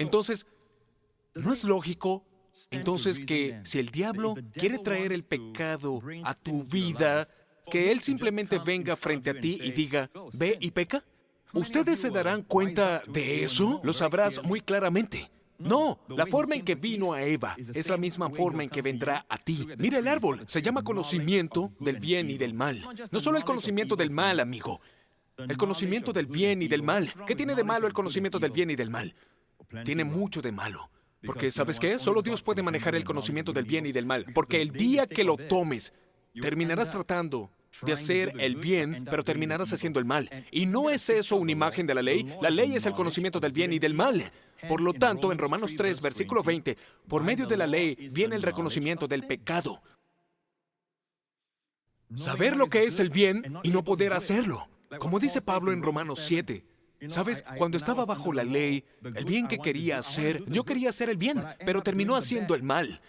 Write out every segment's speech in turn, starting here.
Entonces, ¿no es lógico entonces que si el diablo quiere traer el pecado a tu vida, que él simplemente venga frente a ti y diga, ve y peca? ¿Ustedes se darán cuenta de eso? Lo sabrás muy claramente. No, la forma en que vino a Eva es la misma forma en que vendrá a ti. Mira el árbol, se llama conocimiento del bien y del mal. No solo el conocimiento del mal, amigo. El conocimiento del bien y del mal. ¿Qué tiene de malo el conocimiento del bien y del mal? Tiene mucho de malo. Porque, ¿sabes qué? Solo Dios puede manejar el conocimiento del bien y del mal. Porque el día que lo tomes, terminarás tratando de hacer el bien, pero terminarás haciendo el mal. ¿Y no es eso una imagen de la ley? La ley es el conocimiento del bien y del mal. Por lo tanto, en Romanos 3, versículo 20, por medio de la ley viene el reconocimiento del pecado. Saber lo que es el bien y no poder hacerlo. Como dice Pablo en Romanos 7. ¿Sabes? Cuando estaba bajo la ley, el bien que quería hacer, yo quería hacer el bien, pero terminó haciendo el mal.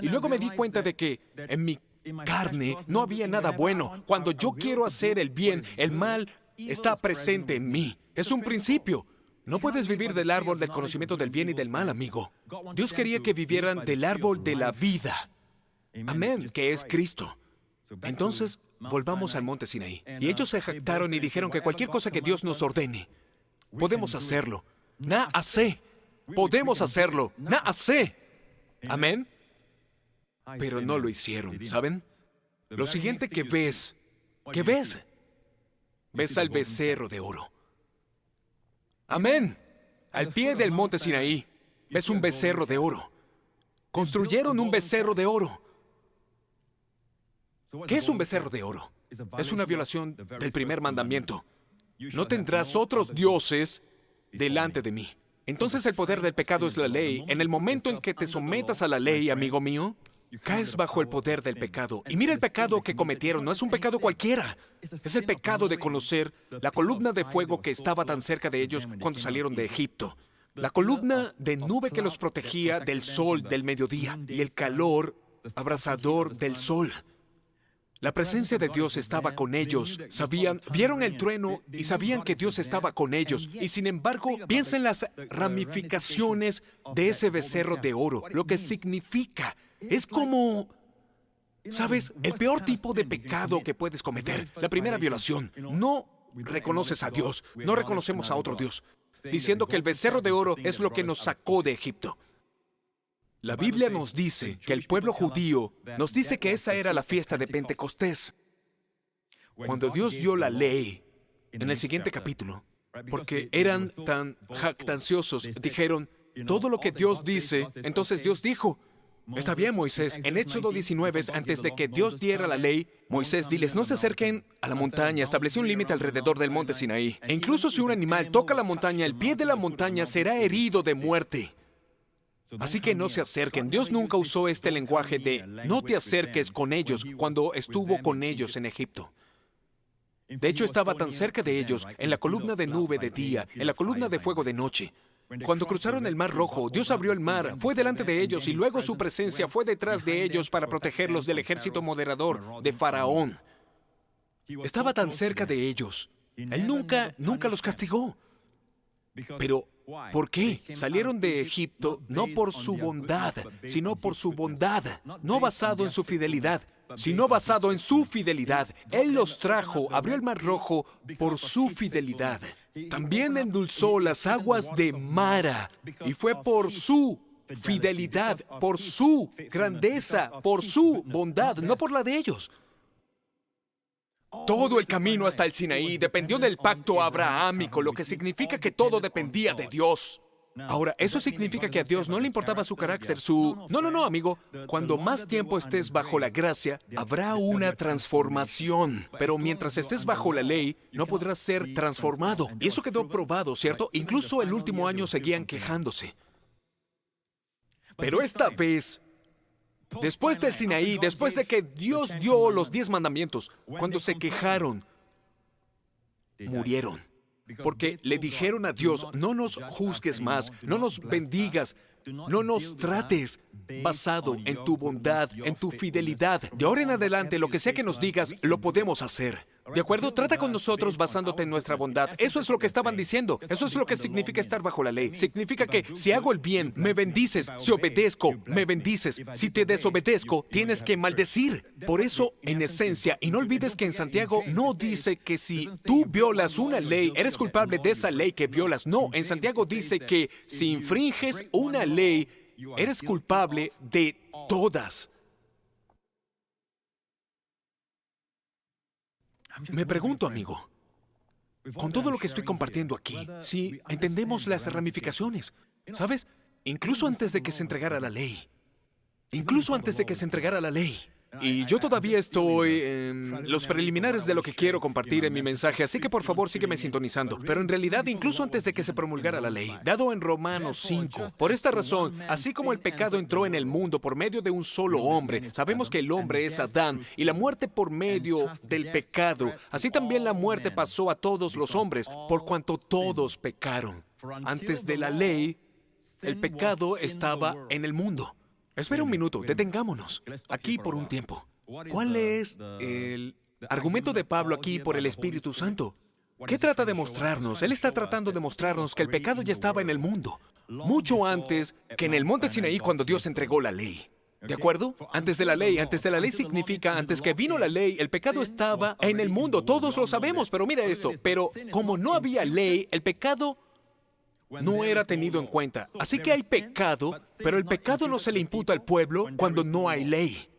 Y luego me di cuenta de que en mi carne no había nada bueno. Cuando yo quiero hacer el bien, el mal está presente en mí. Es un principio. No puedes vivir del árbol del conocimiento del bien y del mal, amigo. Dios quería que vivieran del árbol de la vida. Amén, que es Cristo. Entonces, volvamos al monte Sinaí. Y ellos se jactaron y dijeron que cualquier cosa que Dios nos ordene, podemos hacerlo. Naasé. Podemos hacerlo. Naasé. Amén. Pero no lo hicieron, ¿saben? Lo siguiente que ves, ¿qué ves? Ves al becerro de oro. Amén. Al pie del monte Sinaí, ves un becerro de oro. Construyeron un becerro de oro. ¿Qué es un becerro de oro? Es una violación del primer mandamiento. No tendrás otros dioses delante de mí. Entonces el poder del pecado es la ley. En el momento en que te sometas a la ley, amigo mío, caes bajo el poder del pecado. Y mira el pecado que cometieron. No es un pecado cualquiera. Es el pecado de conocer la columna de fuego que estaba tan cerca de ellos cuando salieron de Egipto. La columna de nube que los protegía del sol del mediodía y el calor abrasador del sol. La presencia de Dios estaba con ellos. Vieron el trueno y sabían que Dios estaba con ellos. Y sin embargo, piensa en las ramificaciones de ese becerro de oro, lo que significa. Es como, ¿sabes? El peor tipo de pecado que puedes cometer. La primera violación. No reconoces a Dios. No reconocemos a otro Dios. Diciendo que el becerro de oro es lo que nos sacó de Egipto. La Biblia nos dice que el pueblo judío nos dice que esa era la fiesta de Pentecostés. Cuando Dios dio la ley, en el siguiente capítulo, porque eran tan jactanciosos, dijeron, todo lo que Dios dice, entonces Dios dijo, está bien, Moisés, en Éxodo 19, antes de que Dios diera la ley, Moisés, diles, no se acerquen a la montaña, estableció un límite alrededor del monte Sinaí. E incluso si un animal toca la montaña, el pie de la montaña será herido de muerte. Así que no se acerquen. Dios nunca usó este lenguaje de no te acerques con ellos cuando estuvo con ellos en Egipto. De hecho, estaba tan cerca de ellos, en la columna de nube de día, en la columna de fuego de noche. Cuando cruzaron el Mar Rojo, Dios abrió el mar, fue delante de ellos y luego su presencia fue detrás de ellos para protegerlos del ejército moderador de Faraón. Estaba tan cerca de ellos. Él nunca los castigó. Pero, ¿por qué? Salieron de Egipto no por su bondad, sino por su bondad, no basado en su fidelidad, sino basado en su fidelidad. Él los trajo, abrió el Mar Rojo por su fidelidad. También endulzó las aguas de Mara, y fue por su fidelidad, por su grandeza, por su bondad, no por la de ellos. Todo el camino hasta el Sinaí dependió del pacto abrahámico, lo que significa que todo dependía de Dios. Ahora, ¿eso significa que a Dios no le importaba su carácter, su...? No, amigo. Cuando más tiempo estés bajo la gracia, habrá una transformación. Pero mientras estés bajo la ley, no podrás ser transformado. Y eso quedó probado, ¿cierto? Incluso el último año seguían quejándose. Pero esta vez... Después del Sinaí, después de que Dios dio los 10 mandamientos, cuando se quejaron, murieron. Porque le dijeron a Dios, no nos juzgues más, no nos bendigas, no nos trates basado en tu bondad, en tu fidelidad. De ahora en adelante, lo que sea que nos digas, lo podemos hacer. ¿De acuerdo? Trata con nosotros basándote en nuestra bondad. Eso es lo que estaban diciendo. Eso es lo que significa estar bajo la ley. Significa que si hago el bien, me bendices. Si obedezco, me bendices. Si te desobedezco, tienes que maldecir. Por eso, en esencia, y no olvides que en Santiago no dice que si tú violas una ley, eres culpable de esa ley que violas. No, en Santiago dice que si infringes una ley, eres culpable de todas. Me pregunto, amigo, con todo lo que estoy compartiendo aquí, si entendemos las ramificaciones, ¿sabes? Incluso antes de que se entregara la ley. Incluso antes de que se entregara la ley. Y yo todavía estoy en los preliminares de lo que quiero compartir en mi mensaje, así que por favor sígueme sintonizando. Pero en realidad, incluso antes de que se promulgara la ley, dado en Romanos 5, por esta razón, así como el pecado entró en el mundo por medio de un solo hombre, sabemos que el hombre es Adán, y la muerte por medio del pecado, así también la muerte pasó a todos los hombres, por cuanto todos pecaron. Antes de la ley, el pecado estaba en el mundo. Espera un minuto, detengámonos aquí por un tiempo. ¿Cuál es el argumento de Pablo aquí por el Espíritu Santo? ¿Qué trata de mostrarnos? Él está tratando de mostrarnos que el pecado ya estaba en el mundo, mucho antes que en el monte Sinaí cuando Dios entregó la ley. ¿De acuerdo? Antes de la ley significa antes que vino la ley, el pecado estaba en el mundo. Todos lo sabemos, pero mira esto. Pero como no había ley, el pecado no era tenido en cuenta. Así que hay pecado, pero el pecado no se le imputa al pueblo cuando no hay ley.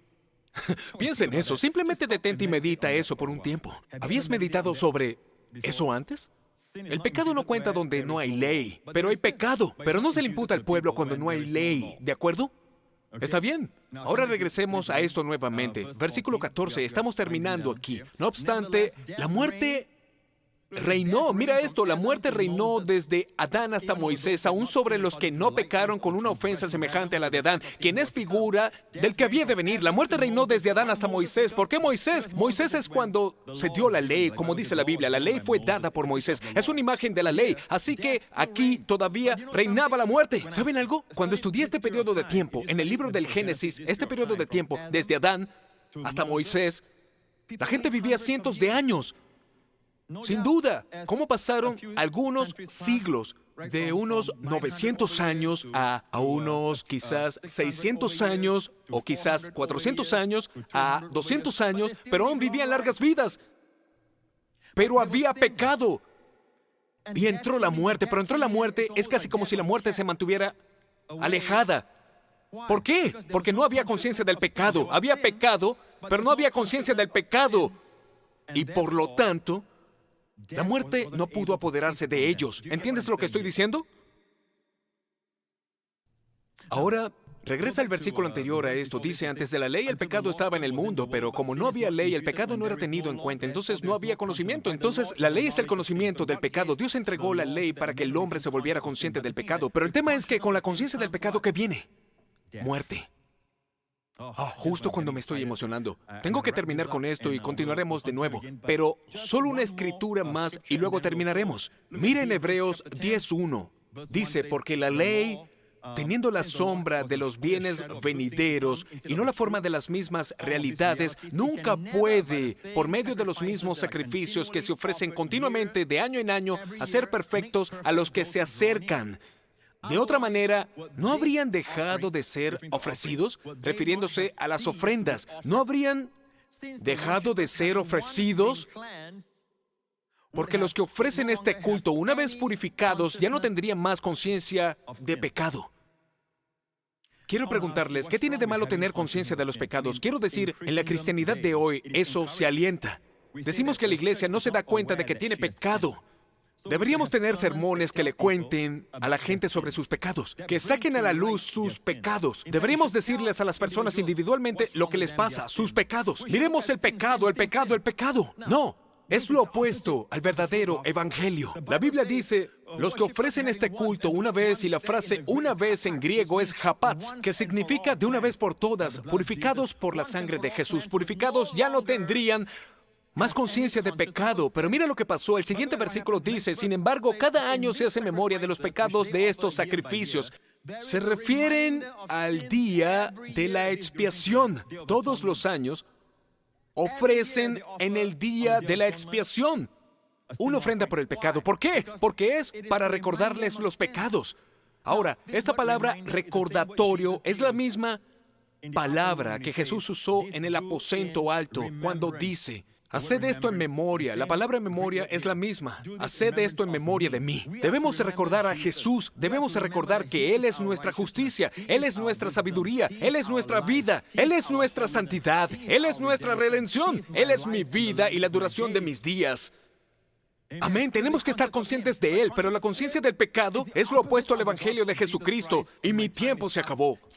Piensa en eso, simplemente detente y medita eso por un tiempo. ¿Habías meditado sobre eso antes? El pecado no cuenta donde no hay ley, pero hay pecado, pero no se le imputa al pueblo cuando no hay ley, ¿de acuerdo? Está bien. Ahora regresemos a esto nuevamente. Versículo 14, estamos terminando aquí. No obstante, la muerte reinó, mira esto, la muerte reinó desde Adán hasta Moisés, aún sobre los que no pecaron con una ofensa semejante a la de Adán, quien es figura del que había de venir. La muerte reinó desde Adán hasta Moisés. ¿Por qué Moisés? Moisés es cuando se dio la ley, como dice la Biblia. La ley fue dada por Moisés. Es una imagen de la ley. Así que aquí todavía reinaba la muerte. ¿Saben algo? Cuando estudié este periodo de tiempo, en el libro del Génesis, este periodo de tiempo, desde Adán hasta Moisés, la gente vivía cientos de años. Sin duda, ¿cómo pasaron algunos siglos? De unos 900 años a unos quizás 600 años o quizás 400 años a 200 años, pero aún vivían largas vidas. Pero había pecado. Y entró la muerte, pero entró la muerte, es casi como si la muerte se mantuviera alejada. ¿Por qué? Porque no había conciencia del pecado. Había pecado, pero no había conciencia del pecado. Y por lo tanto, la muerte no pudo apoderarse de ellos. ¿Entiendes lo que estoy diciendo? Ahora, regresa al versículo anterior a esto. Dice, antes de la ley el pecado estaba en el mundo, pero como no había ley, el pecado no era tenido en cuenta. Entonces no había conocimiento. Entonces la ley es el conocimiento del pecado. Dios entregó la ley para que el hombre se volviera consciente del pecado. Pero el tema es que con la conciencia del pecado, ¿qué viene? Muerte. Justo cuando me estoy emocionando. Tengo que terminar con esto y continuaremos de nuevo. Pero solo una escritura más y luego terminaremos. Mira en Hebreos 10:1. Dice, porque la ley, teniendo la sombra de los bienes venideros y no la forma de las mismas realidades, nunca puede, por medio de los mismos sacrificios que se ofrecen continuamente de año en año, hacer perfectos a los que se acercan. De otra manera, ¿no habrían dejado de ser ofrecidos? Refiriéndose a las ofrendas, ¿no habrían dejado de ser ofrecidos? Porque los que ofrecen este culto, una vez purificados, ya no tendrían más conciencia de pecado. Quiero preguntarles, ¿qué tiene de malo tener conciencia de los pecados? Quiero decir, en la cristianidad de hoy, eso se alienta. Decimos que la iglesia no se da cuenta de que tiene pecado. Deberíamos tener sermones que le cuenten a la gente sobre sus pecados, que saquen a la luz sus pecados. Deberíamos decirles a las personas individualmente lo que les pasa, sus pecados. Miremos el pecado, el pecado, el pecado. No, es lo opuesto al verdadero evangelio. La Biblia dice, los que ofrecen este culto una vez, y la frase una vez en griego es hapats, que significa de una vez por todas, purificados por la sangre de Jesús. Purificados ya no tendrían más conciencia de pecado. Pero mira lo que pasó. El siguiente versículo dice, sin embargo, cada año se hace memoria de los pecados de estos sacrificios. Se refieren al día de la expiación. Todos los años ofrecen en el día de la expiación una ofrenda por el pecado. ¿Por qué? Porque es para recordarles los pecados. Ahora, esta palabra recordatorio es la misma palabra que Jesús usó en el aposento alto cuando dice: haced esto en memoria. La palabra memoria es la misma. Haced esto en memoria de mí. Debemos de recordar a Jesús. Debemos de recordar que Él es nuestra justicia. Él es nuestra sabiduría. Él es nuestra vida. Él es nuestra santidad. Él es nuestra redención. Él es mi vida y la duración de mis días. Amén. Tenemos que estar conscientes de Él, pero la conciencia del pecado es lo opuesto al Evangelio de Jesucristo. Y mi tiempo se acabó.